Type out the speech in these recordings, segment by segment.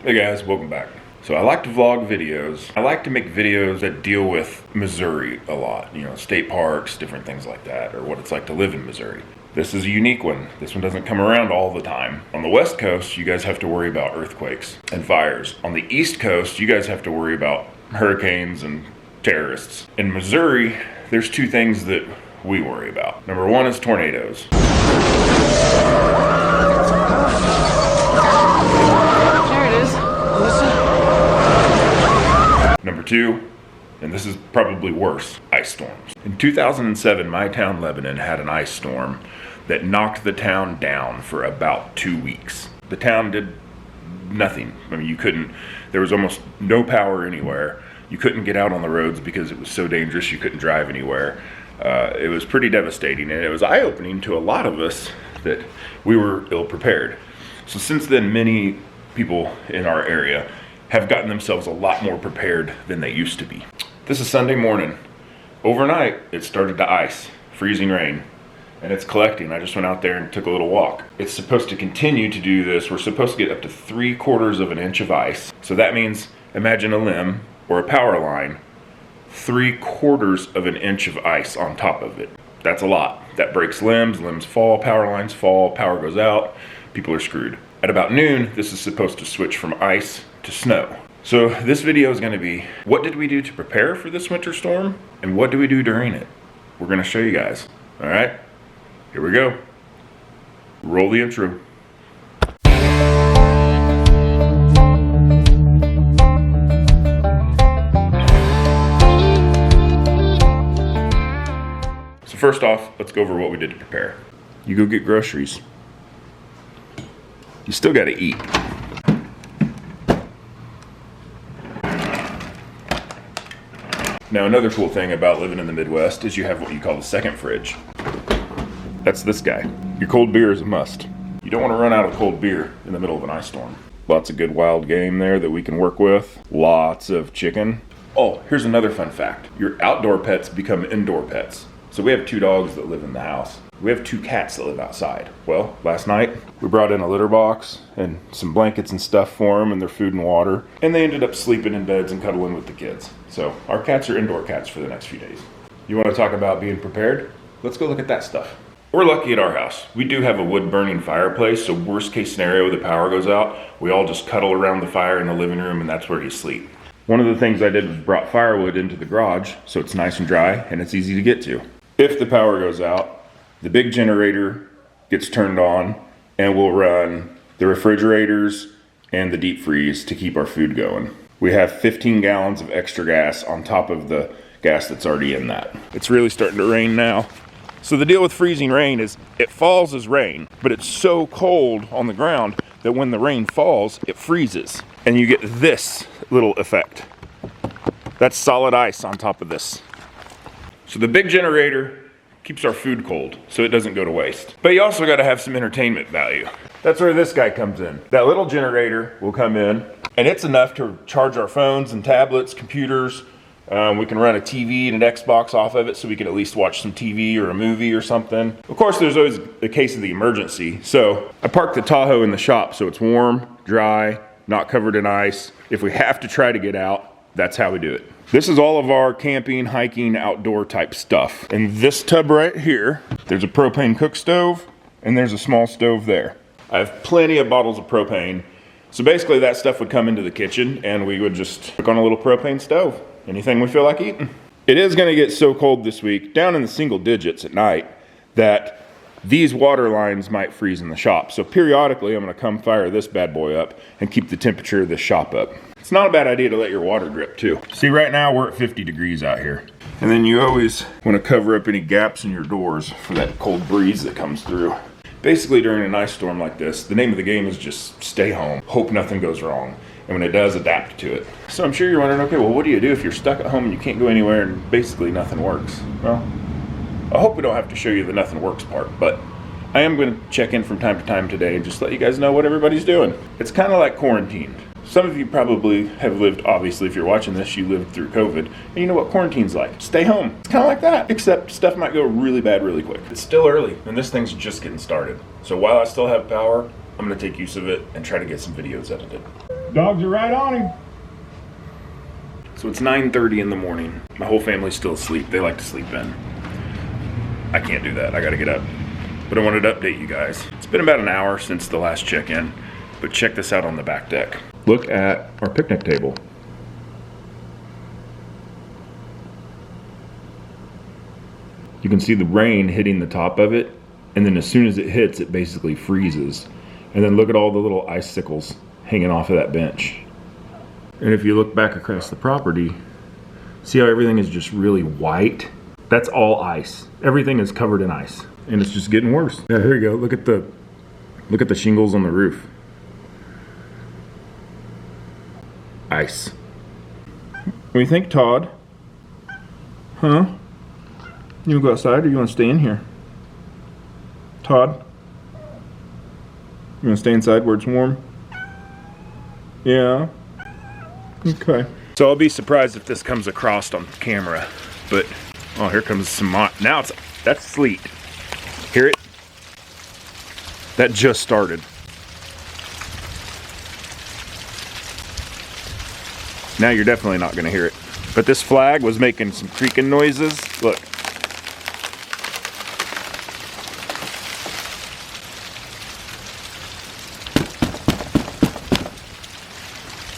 Hey guys, welcome back. So I like to vlog videos. I like to make videos that deal with Missouri a lot. You know, state parks, different things like that, or what it's like to live in Missouri. This is a unique one. This one doesn't come around all the time. On the West Coast, you guys have to worry about earthquakes and fires. On the East Coast, you guys have to worry about hurricanes and terrorists. In Missouri, there's two things that we worry about. Number one is tornadoes. Number two, and this is probably worse, ice storms. In 2007, my town, Lebanon, had an ice storm that knocked the town down for about 2 weeks. The town did nothing. I mean, there was almost no power anywhere. You couldn't get out on the roads because it was so dangerous, you couldn't drive anywhere. It was pretty devastating, and it was eye-opening to a lot of us that we were ill-prepared. So since then, many people in our area have gotten themselves a lot more prepared than they used to be. This is Sunday morning. Overnight, it started to ice, freezing rain, and it's collecting. I just went out there and took a little walk. It's supposed to continue to do this. We're supposed to get up to 3/4 of an inch of ice. So that means, imagine a limb or a power line, 3/4 of an inch of ice on top of it. That's a lot. That breaks limbs, limbs fall, power lines fall, power goes out, people are screwed. At about noon, this is supposed to switch from ice to snow. So this video is going to be, what did we do to prepare for this winter storm? And what do we do during it? We're going to show you guys. All right, here we go. Roll the intro. So first off, let's go over what we did to prepare. You go get groceries. You still got to eat. Now, another cool thing about living in the Midwest is you have what you call the second fridge. That's this guy. Your cold beer is a must. You don't want to run out of cold beer in the middle of an ice storm. Lots of good wild game there that we can work with. Lots of chicken. Oh, here's another fun fact. Your outdoor pets become indoor pets. So we have 2 dogs that live in the house. We have 2 cats that live outside. Well, last night we brought in a litter box and some blankets and stuff for them and their food and water. And they ended up sleeping in beds and cuddling with the kids. So our cats are indoor cats for the next few days. You want to talk about being prepared? Let's go look at that stuff. We're lucky at our house. We do have a wood burning fireplace, so worst case scenario, the power goes out, we all just cuddle around the fire in the living room and that's where you sleep. One of the things I did was brought firewood into the garage so it's nice and dry and it's easy to get to. If the power goes out, the big generator gets turned on and we'll run the refrigerators and the deep freeze to keep our food going. We have 15 gallons of extra gas on top of the gas that's already in that. It's really starting to rain now. So the deal with freezing rain is it falls as rain, but it's so cold on the ground that when the rain falls, it freezes. And you get this little effect. That's solid ice on top of this. So the big generator keeps our food cold so it doesn't go to waste. But you also got to have some entertainment value. That's where this guy comes in. That little generator will come in and it's enough to charge our phones and tablets, computers. We can run a TV and an Xbox off of it so we can at least watch some TV or a movie or something. Of course, there's always a case of the emergency. So I parked the Tahoe in the shop so it's warm, dry, not covered in ice. If we have to try to get out, that's how we do it. This is all of our camping, hiking, outdoor type stuff. In this tub right here, there's a propane cook stove and there's a small stove there. I have plenty of bottles of propane. So basically that stuff would come into the kitchen and we would just cook on a little propane stove. Anything we feel like eating. It is gonna get so cold this week, down in the single digits at night, that these water lines might freeze in the shop. So periodically I'm gonna come fire this bad boy up and keep the temperature of the shop up. It's not a bad idea to let your water drip too. See, right now we're at 50 degrees out here. And then you always want to cover up any gaps in your doors for that cold breeze that comes through. Basically during an ice storm like this, the name of the game is just stay home, hope nothing goes wrong. And when it does, adapt to it. So I'm sure you're wondering, okay, well, what do you do if you're stuck at home and you can't go anywhere and basically nothing works? Well, I hope we don't have to show you the nothing works part, but I am going to check in from time to time today and just let you guys know what everybody's doing. It's kind of like quarantine. Some of you probably have lived, obviously, if you're watching this, you lived through COVID, and you know what quarantine's like. Stay home. It's kind of like that, except stuff might go really bad really quick. It's still early, and this thing's just getting started. So while I still have power, I'm gonna take use of it and try to get some videos edited. Dogs are right on him. So it's 9:30 in the morning. My whole family's still asleep. They like to sleep in. I can't do that. I gotta get up. But I wanted to update you guys. It's been about an hour since the last check-in, but check this out on the back deck. Look at our picnic table. You can see the rain hitting the top of it, and then as soon as it hits, it basically freezes. And then look at all the little icicles hanging off of that bench. And if you look back across the property, see how everything is just really white? That's all ice. Everything is covered in ice, and it's just getting worse. Yeah, here you go. Look at the shingles on the roof. Ice. What do you think, Todd? Huh? You wanna go outside or you wanna stay in here? Todd? You wanna stay inside where it's warm? Yeah. Okay. So I'll be surprised if this comes across on camera, but oh, here comes some now that's sleet. Hear it? That just started. Now you're definitely not gonna hear it. But this flag was making some creaking noises. Look.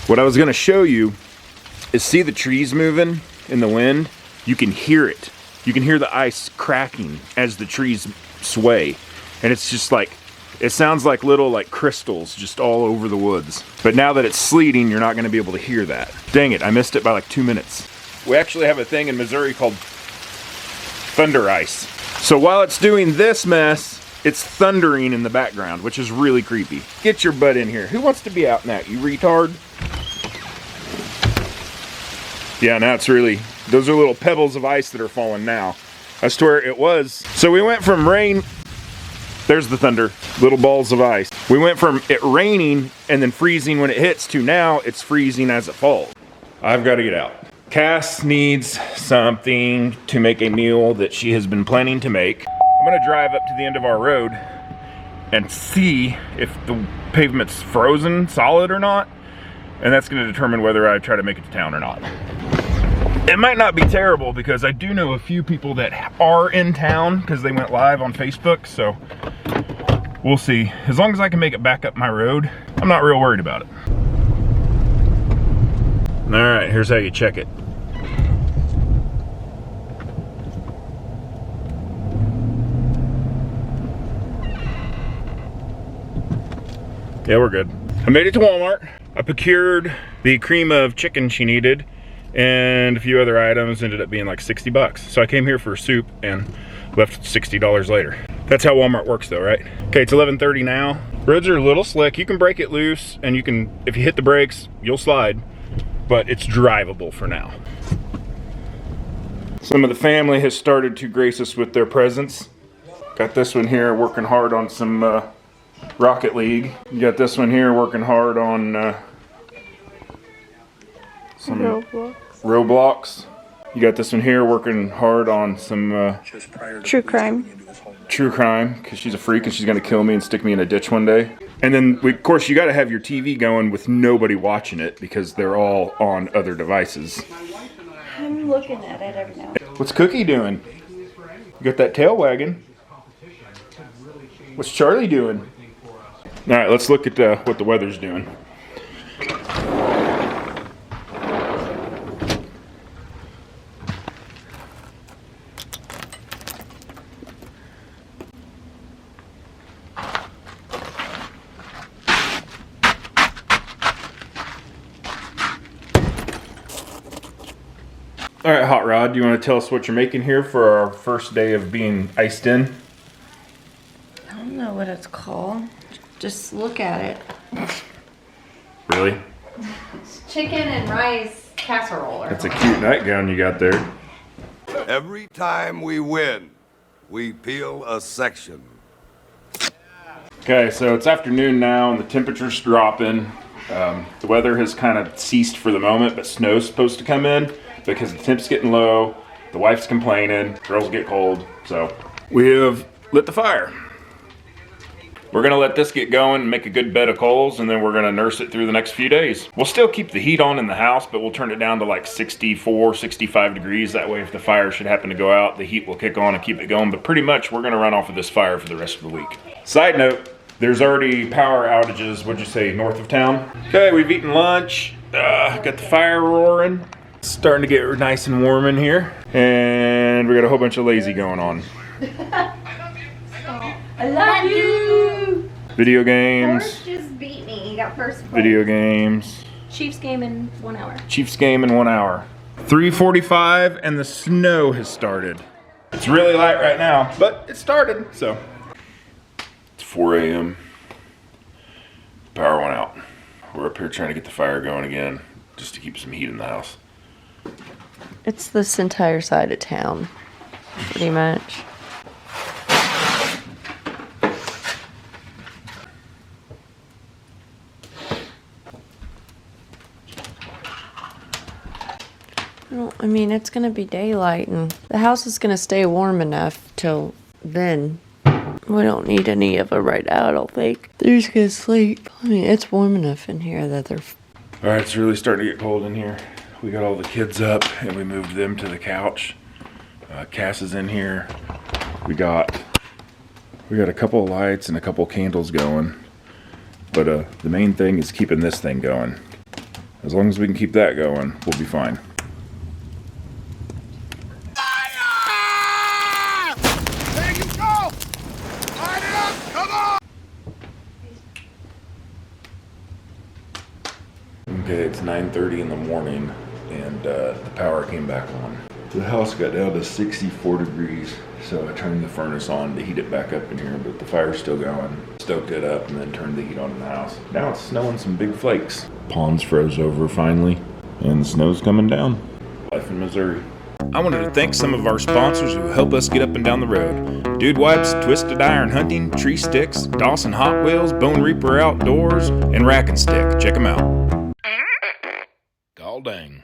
What I was gonna show you is see the trees moving in the wind? You can hear it. You can hear the ice cracking as the trees sway. And it's just like, it sounds like little like crystals just all over the woods. But now that it's sleeting, you're not gonna be able to hear that. Dang it, I missed it by like 2 minutes. We actually have a thing in Missouri called thunder ice. So while it's doing this mess, it's thundering in the background, which is really creepy. Get your butt in here. Who wants to be out in that, you retard? Yeah, now it's really, those are little pebbles of ice that are falling now. I swear it was. So we went from rain, there's the thunder, little balls of ice. We went from it raining and then freezing when it hits to now it's freezing as it falls. I've got to get out. Cass needs something to make a meal that she has been planning to make. I'm gonna drive up to the end of our road and see if the pavement's frozen solid or not. And that's gonna determine whether I try to make it to town or not. It might not be terrible because I do know a few people that are in town because they went live on Facebook, so we'll see. As long as I can make it back up my road, I'm not real worried about it. All right, here's how you check it. Yeah, we're good. I made it to Walmart. I procured the cream of chicken she needed and a few other items. Ended up being like 60 bucks. So I came here for soup and left $60 later. That's how Walmart works though, right? Okay, it's 11:30 now. Roads are a little slick. You can break it loose and you can, if you hit the brakes, you'll slide, but it's drivable for now. Some of the family has started to grace us with their presence. Got this one here working hard on some Rocket League. You got this one here working hard on some Roblox. You got this one here working hard on some true crime. True crime, because she's a freak and she's gonna kill me and stick me in a ditch one day. And then, of course, you gotta have your TV going with nobody watching it because they're all on other devices. I'm looking at it every now and then. What's Cookie doing? You got that tail wagging. What's Charlie doing? All right, let's look at what the weather's doing. All right, Hot Rod, do you want to tell us what you're making here for our first day of being iced in? I don't know what it's called. Just look at it. Really? It's chicken and rice casserole. That's a cute nightgown you got there. Every time we win, we peel a section. Okay, so it's afternoon now and the temperature's dropping. The weather has kind of ceased for the moment, but snow's supposed to come in because the temp's getting low, the wife's complaining, girls get cold, so we have lit the fire. We're gonna let this get going and make a good bed of coals, and then we're gonna nurse it through the next few days. We'll still keep the heat on in the house, but we'll turn it down to like 64, 65 degrees. That way if the fire should happen to go out, the heat will kick on and keep it going. But pretty much we're gonna run off of this fire for the rest of the week. Side note, there's already power outages, what'd you say, north of town? Okay, we've eaten lunch, got the fire roaring. It's starting to get nice and warm in here. And we got a whole bunch of lazy going on. I love you! Video games. Horse just beat me. He got first place. Video games. Chiefs game in 1 hour. Chiefs game in 1 hour. 3:45 and the snow has started. It's really light right now, but it started, so. It's 4 a.m. Power went out. We're up here trying to get the fire going again, just to keep some heat in the house. It's this entire side of town, pretty much. Well, I mean, it's gonna be daylight and the house is gonna stay warm enough till then. We don't need any of it right now, I don't think. They're just gonna sleep. I mean, it's warm enough in here that they're... All right, it's really starting to get cold in here. We got all the kids up and we moved them to the couch. Cass is in here. We got a couple of lights and a couple of candles going. But the main thing is keeping this thing going. As long as we can keep that going, we'll be fine. There you go! Light it up! Come on! Okay, it's 9:30 in the morning and the power came back on. The house got down to 64 degrees, so I turned the furnace on to heat it back up in here, but the fire's still going. Stoked it up and then turned the heat on in the house. Now it's snowing some big flakes. Ponds froze over finally, and the snow's coming down. Life in Missouri. I wanted to thank some of our sponsors who help us get up and down the road. Dude Wipes, Twisted Iron Hunting, Tree Sticks, Dawson Hot Wheels, Bone Reaper Outdoors, and Rack and Stick. Check them out. Gall dang.